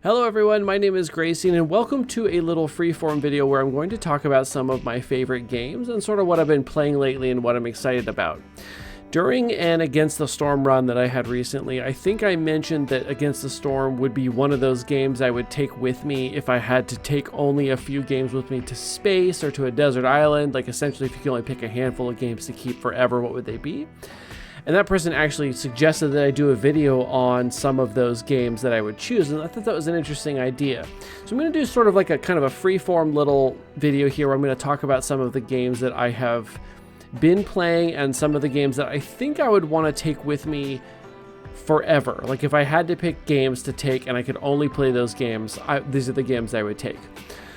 Hello everyone, my name is Grayson and welcome to a little freeform video where I'm going to talk about some of my favorite games and sort of what I've been playing lately and what I'm excited about. During an Against the Storm run that I had recently, I think I mentioned that Against the Storm would be one of those games I would take with me if I had to take only a few games with me to space or to a desert island. Like essentially if you could only pick a handful of games to keep forever, what would they be? And that person actually suggested that I do a video on some of those games that I would choose, and I thought that was an interesting idea. So I'm going to do sort of like a kind of a free-form little video here where I'm going to talk about some of the games that I have been playing and some of the games that I think I would want to take with me forever. Like if I had to pick games to take and I could only play those games, these are the games I would take.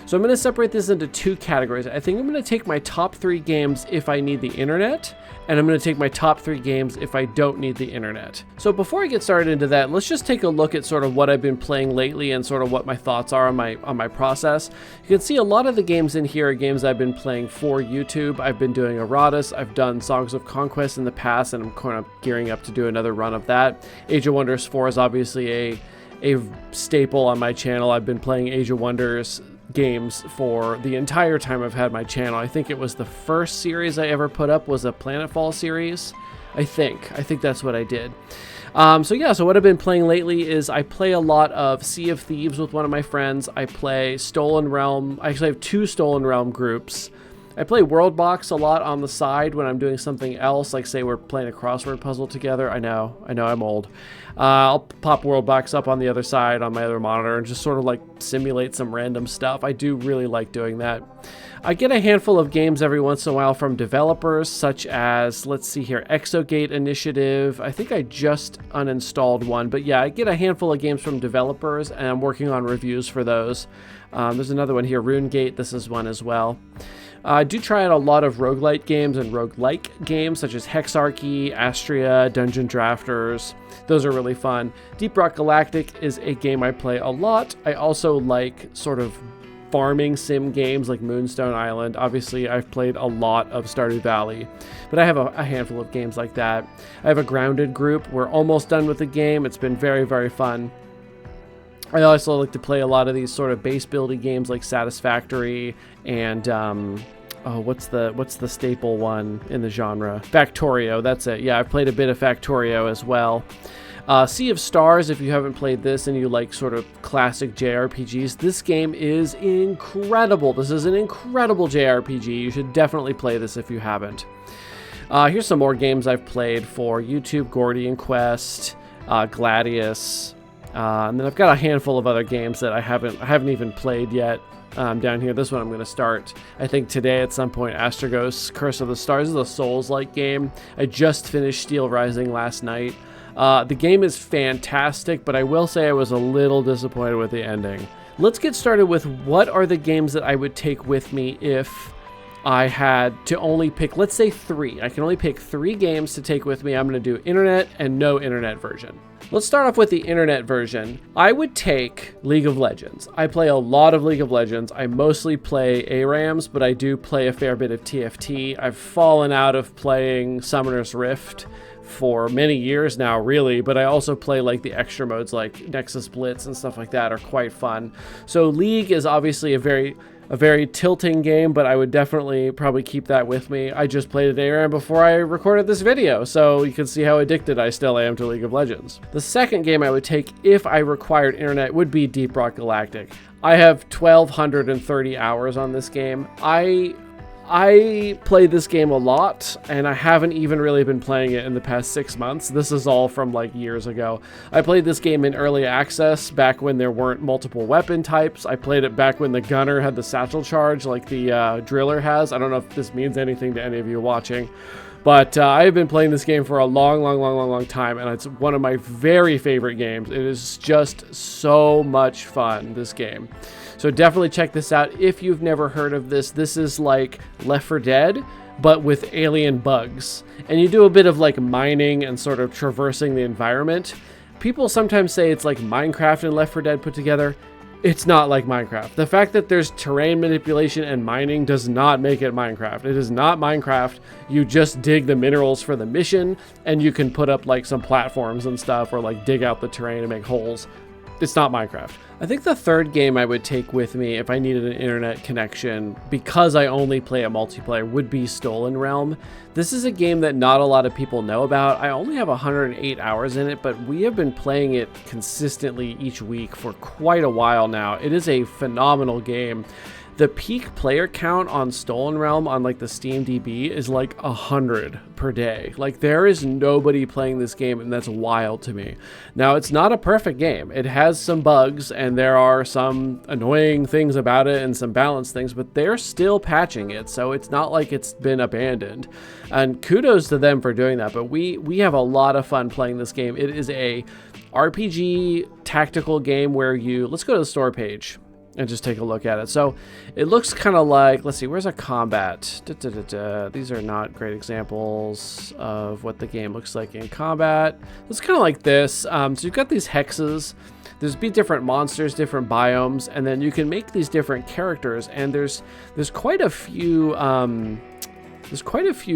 So I'm going to separate this into two categories. I think I'm going to take my top 3 games if I need the internet, and I'm going to take my top 3 games if I don't need the internet. So before I get started into that, let's just take a look at sort of what I've been playing lately and sort of what my thoughts are on my process. You can see a lot of the games in here are games I've been playing for YouTube. I've been doing Eratus, I've done Songs of Conquest in the past, and I'm kind of gearing up to do another run of that. Age of Wonders 4 is obviously a staple on my channel. I've been playing Age of Wonders games for the entire time I've had my channel. I think it was the first series I ever put up was a Planetfall series. I think that's what I did. So what I've been playing lately is I play a lot of Sea of Thieves with one of my friends. I play Stolen Realm. I actually have 2 Stolen Realm groups. I play Worldbox a lot on the side when I'm doing something else, like say we're playing a crossword puzzle together. I know I'm old. I'll pop Worldbox up on the other side on my other monitor and just sort of like simulate some random stuff. I do really like doing that. I get a handful of games every once in a while from developers such as, let's see here, Exogate Initiative. I think I just uninstalled one, but yeah, I get a handful of games from developers and I'm working on reviews for those. There's another one here, RuneGate. This is one as well. I do try out a lot of roguelite games and roguelike games such as Hexarchy, Astria, Dungeon Drafters. Those are really fun. Deep Rock Galactic is a game I play a lot. I also like sort of farming sim games like Moonstone Island. Obviously, I've played a lot of Stardew Valley, but I have a handful of games like that. I have a Grounded group. We're almost done with the game. It's been very, very fun. I also like to play a lot of these sort of base building games like Satisfactory and what's the staple one in the genre? Factorio, that's it. Yeah, I've played a bit of Factorio as well. Sea of Stars, if you haven't played this and you like sort of classic JRPGs, this game is incredible. This is an incredible JRPG. You should definitely play this if you haven't. Here's some more games I've played for YouTube: Gordian Quest, Gladius. And then I've got a handful of other games that I haven't even played yet down here. This one I'm going to start, I think, today at some point. Astrogos Curse of the Stars is a Souls-like game. I just finished Steel Rising last night. The game is fantastic, but I will say I was a little disappointed with the ending. Let's get started with what are the games that I would take with me if I had to only pick, let's say 3. I can only pick 3 games to take with me. I'm going to do internet and no internet version. Let's start off with the internet version. I would take League of Legends. I play a lot of League of Legends. I mostly play ARAMs, but I do play a fair bit of TFT. I've fallen out of playing Summoner's Rift for many years now, really, but I also play like the extra modes like Nexus Blitz and stuff like that are quite fun. So League is obviously a very tilting game, but I would definitely probably keep that with me. I just played an ARAM before I recorded this video, so you can see how addicted I still am to League of Legends. The second game I would take if I required internet would be Deep Rock Galactic. I have 1,230 hours on this game. I play this game a lot, and I haven't even really been playing it in the past 6 months. This is all from like years ago. I played this game in early access back when there weren't multiple weapon types. I played it back when the gunner had the satchel charge like the driller has. I don't know if this means anything to any of you watching, but I've been playing this game for a long time, and it's one of my very favorite games. It is just so much fun, this game. So definitely check this out if you've never heard of this. This is like Left 4 Dead, but with alien bugs. And you do a bit of like mining and sort of traversing the environment. People sometimes say it's like Minecraft and Left 4 Dead put together. It's not like Minecraft. The fact that there's terrain manipulation and mining does not make it Minecraft. It is not Minecraft. You just dig the minerals for the mission, and you can put up like some platforms and stuff, or like dig out the terrain and make holes. it's not Minecraft. I think the third game I would take with me if I needed an internet connection, because I only play a multiplayer, would be Stolen Realm. This is a game that not a lot of people know about. I only have 108 hours in it, but we have been playing it consistently each week for quite a while now. It is a phenomenal game. The peak player count on Stolen Realm on like the Steam DB is like 100 per day. Like, there is nobody playing this game, and that's wild to me. Now, it's not a perfect game. It has some bugs, and there are some annoying things about it and some balance things, but they're still patching it, so it's not like it's been abandoned. And kudos to them for doing that, but we have a lot of fun playing this game. It is a RPG tactical game where let's go to the store page and just take a look at it. So it looks kind of like, let's see, where's a combat? These are not great examples of what the game looks like in combat. It's kind of like this. So you've got these hexes. There's different monsters, different biomes, and then you can make these different characters. And there's quite a few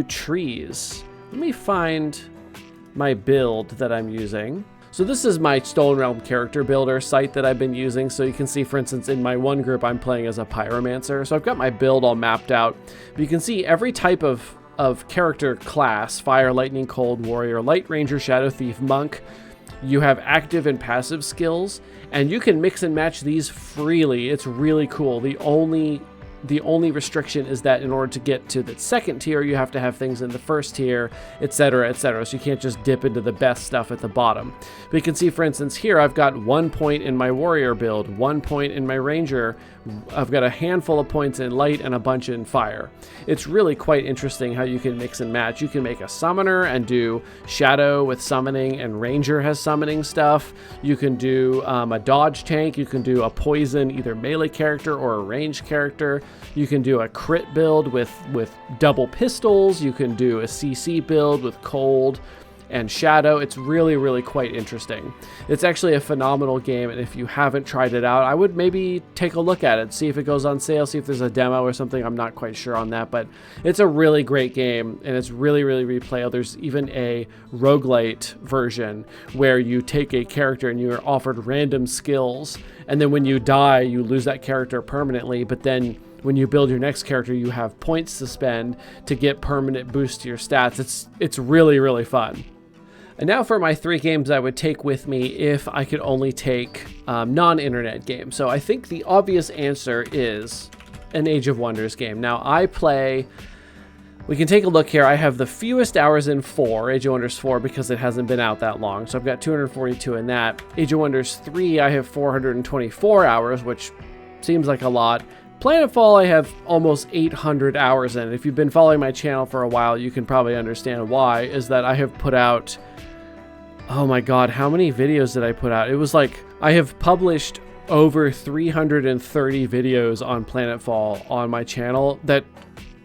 trees. Let me find my build that I'm using. So this is my Stolen Realm character builder site that I've been using. So you can see, for instance, in my one group, I'm playing as a pyromancer. So I've got my build all mapped out. But you can see every type of character class: fire, lightning, cold, warrior, light, ranger, shadow, thief, monk. You have active and passive skills, and you can mix and match these freely. It's really cool. The only restriction is that in order to get to the second tier, you have to have things in the first tier, etc., etc. So you can't just dip into the best stuff at the bottom. But you can see, for instance, here I've got 1 point in my warrior build, 1 point in my ranger. I've got a handful of points in light and a bunch in fire. It's really quite interesting how you can mix and match. You can make a summoner and do shadow with summoning, and ranger has summoning stuff. You can do a dodge tank. You can do a poison, either melee character or a ranged character. You can do a crit build with double pistols. You can do a CC build with cold and shadow. It's really, really quite interesting. It's actually a phenomenal game, and if you haven't tried it out, I would maybe take a look at it, see if it goes on sale, see if there's a demo or something. I'm not quite sure on that, but it's a really great game, and it's really, really replayable. There's even a roguelite version where you take a character and you are offered random skills, and then when you die, you lose that character permanently, but then when you build your next character, you have points to spend to get permanent boosts to your stats. It's really, really fun. And now for my 3 games I would take with me if I could only take non-internet games. So I think the obvious answer is an Age of Wonders game. Now we can take a look here. I have the fewest hours in 4, Age of Wonders 4, because it hasn't been out that long. So I've got 242 in that. Age of Wonders 3, I have 424 hours, which seems like a lot. Planetfall, I have almost 800 hours in. If you've been following my channel for a while, you can probably understand why, is that I have put out, oh my god, how many videos did I put out? It was like, I have published over 330 videos on Planetfall on my channel that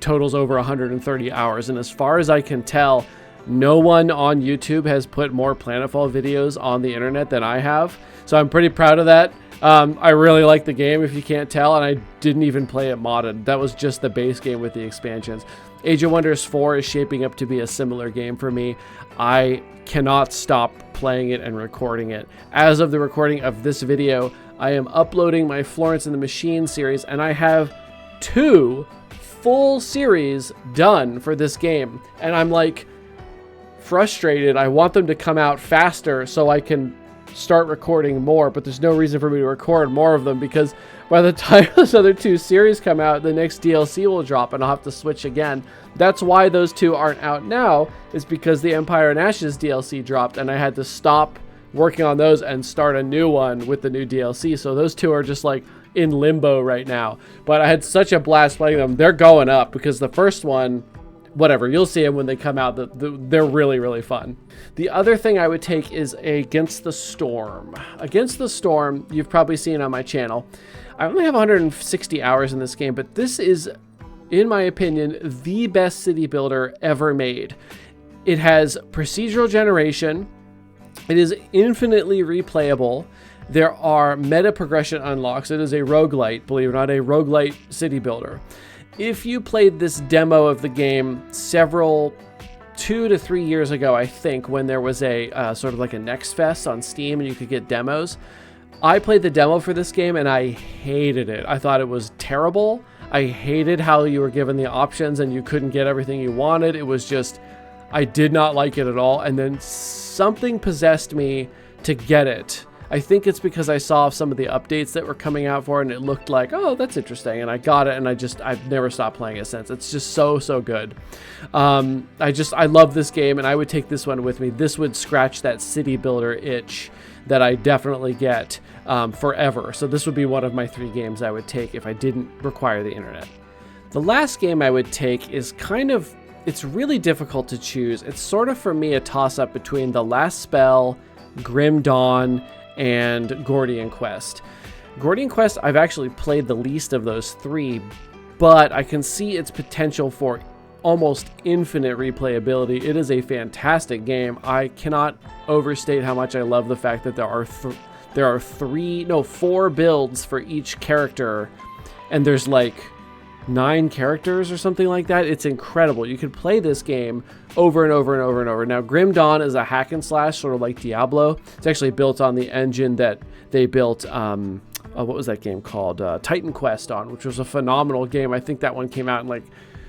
totals over 130 hours. And as far as I can tell, no one on YouTube has put more Planetfall videos on the internet than I have. So I'm pretty proud of that. I really like the game, if you can't tell, and I didn't even play it modded. That was just the base game with the expansions. Age of Wonders 4 is shaping up to be a similar game for me. I cannot stop playing it and recording it. As of the recording of this video, I am uploading my Florence and the Machine series, and I have 2 full series done for this game. And I'm like frustrated. I want them to come out faster so I can start recording more, but there's no reason for me to record more of them, because by the time those other 2 series come out, the next DLC will drop and I'll have to switch again. That's why those 2 aren't out now, is because the Empire and Ashes DLC dropped and I had to stop working on those and start a new one with the new DLC. So those 2 are just like in limbo right now, but I had such a blast playing them. They're going up because the first one, whatever, you'll see them when they come out. They're really, really fun. The other thing I would take is Against the Storm. Against the Storm, you've probably seen on my channel. I only have 160 hours in this game, but this is, in my opinion, the best city builder ever made. It has procedural generation. It is infinitely replayable. There are meta progression unlocks. It is a roguelite, believe it or not, a roguelite city builder. If you played this demo of the game 2 to 3 years ago, I think, when there was a sort of like a Next Fest on Steam and you could get demos, I played the demo for this game and I hated it. I thought it was terrible. I hated how you were given the options and you couldn't get everything you wanted. It was just, I did not like it at all. And then something possessed me to get it. I think it's because I saw some of the updates that were coming out for it and it looked like, oh, that's interesting. And I got it and I've never stopped playing it since. It's just so good. I love this game and I would take this one with me. This would scratch that city builder itch that I definitely get forever. So this would be one of my 3 games I would take if I didn't require the internet. The last game I would take is it's really difficult to choose. It's sort of for me a toss-up between The Last Spell, Grim Dawn, and Gordian Quest. Gordian Quest, I've actually played the least of those 3, but I can see its potential for almost infinite replayability. It is a fantastic game. I cannot overstate how much I love the fact that there are 4 builds for each character, and there's like 9 characters or something like that. It's incredible. You can play this game over and over and over and over. Now, Grim Dawn is a hack and slash, sort of like Diablo. It's actually built on the engine that they built, what was that game called? Titan Quest on, which was a phenomenal game. I think that one came out in like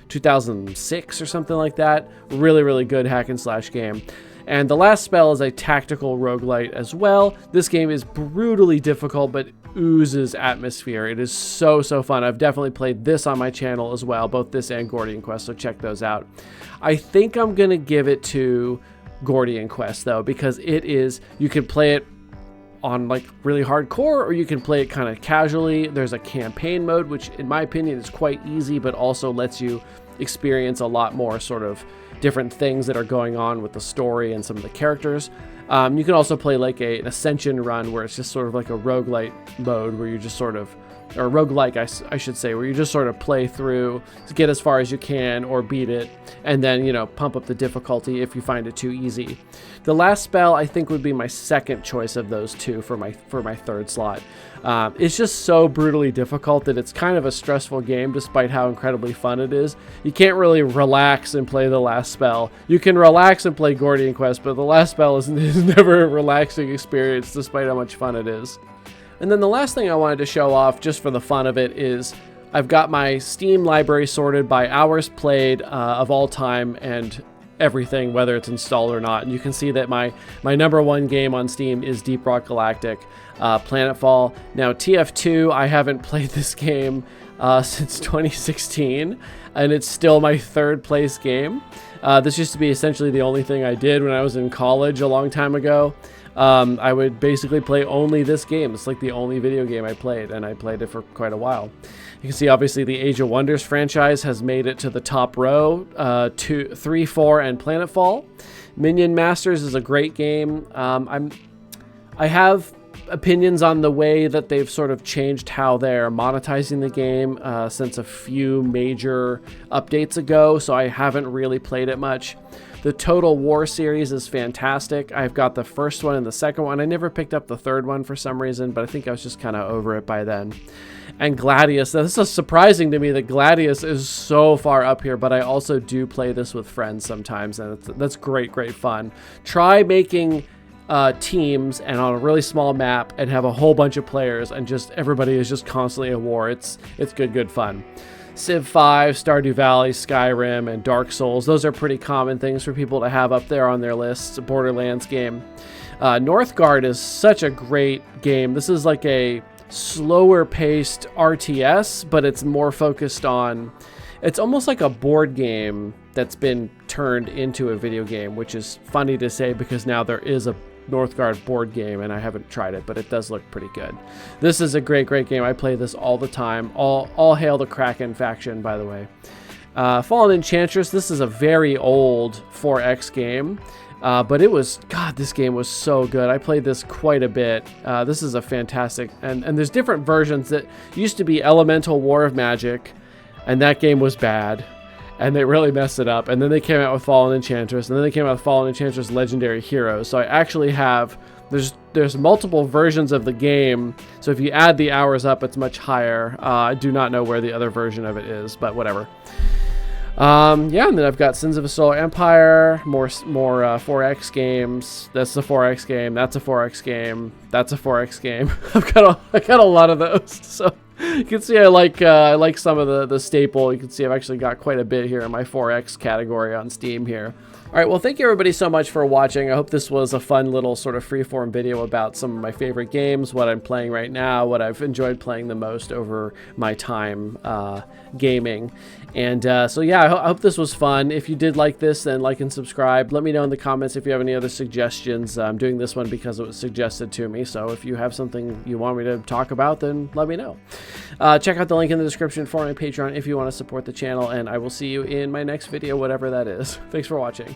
2006 or something like that. Really good hack and slash game. And The Last Spell is a tactical roguelite as well. This game is brutally difficult, but oozes atmosphere. It is so fun. I've definitely played this on my channel as well, both this and Gordian Quest, so check those out. I think I'm going to give it to Gordian Quest, though, because you can play it on like really hardcore, or you can play it kind of casually. There's a campaign mode, which in my opinion is quite easy, but also lets you experience a lot more sort of different things that are going on with the story and some of the characters. You can also play like an Ascension run where it's just sort of like a roguelite mode where you just sort of, or roguelike I should say, where you just sort of play through to get as far as you can or beat it, and then, you know, pump up the difficulty if you find it too easy. The Last Spell I think would be my second choice of those 2 for my 3rd slot. It's just so brutally difficult that it's kind of a stressful game despite how incredibly fun it is. You can't really relax and play The Last Spell. You can relax and play Gordian Quest, but The Last Spell is never a relaxing experience despite how much fun it is. And then the last thing I wanted to show off just for the fun of it is I've got my Steam library sorted by hours played of all time and everything, whether it's installed or not. And you can see that my number 1 game on Steam is Deep Rock Galactic Planetfall. Now, TF2, I haven't played this game since 2016, and it's still my 3rd place game. This used to be essentially the only thing I did when I was in college a long time ago. I would basically play only this game. It's like the only video game I played, and I played it for quite a while. You can see obviously the Age of Wonders franchise has made it to the top row, 2, 3, 4, and Planetfall. Minion Masters is a great game. I have opinions on the way that they've sort of changed how they're monetizing the game since a few major updates ago, so I haven't really played it much. The Total War series is fantastic. I've got the first one and the second one. I never picked up the third one for some reason, but I think I was just kind of over it by then. And Gladius, this is surprising to me that Gladius is so far up here, but I also do play this with friends sometimes, and that's great fun. Try making teams and on a really small map and have a whole bunch of players, and just everybody is just constantly at war. It's good fun. Civ 5, Stardew Valley, Skyrim, and Dark Souls. Those are pretty common things for people to have up there on their lists. A Borderlands game. Northgard is such a great game. This is like a slower paced RTS, but it's more focused on, it's almost like a board game that's been turned into a video game, which is funny to say because now there is a Northgard board game and I haven't tried it, but it does look pretty good. This is a great game. I play this all the time. All hail the Kraken faction, by the way. Fallen Enchantress, this is a very old 4X game, but it was, God, this game was so good. I played this quite a bit. This is a fantastic, and there's different versions. That used to be Elemental War of Magic, and that game was bad, and they really messed it up. And then they came out with Fallen Enchantress, and then they came out with Fallen Enchantress Legendary Heroes. So I actually have, there's multiple versions of the game, so if you add the hours up, it's much higher. I do not know where the other version of it is, but whatever. Yeah, and then I've got Sins of a Solar Empire, more 4X games. That's a 4X game. That's a 4X game. That's a 4X game. I got a lot of those. So you can see I like some of the staple. You can see I've actually got quite a bit here in my 4X category on Steam here. All right, well, thank you everybody so much for watching. I hope this was a fun little sort of freeform video about some of my favorite games, what I'm playing right now, what I've enjoyed playing the most over my time gaming. And so yeah, I hope this was fun. If you did like this, then like and subscribe. Let me know in the comments if you have any other suggestions. I'm doing this one because it was suggested to me, so if you have something you want me to talk about, then let me know. Check out the link in the description for my Patreon if you want to support the channel, and I will see you in my next video, whatever that is. Thanks for watching.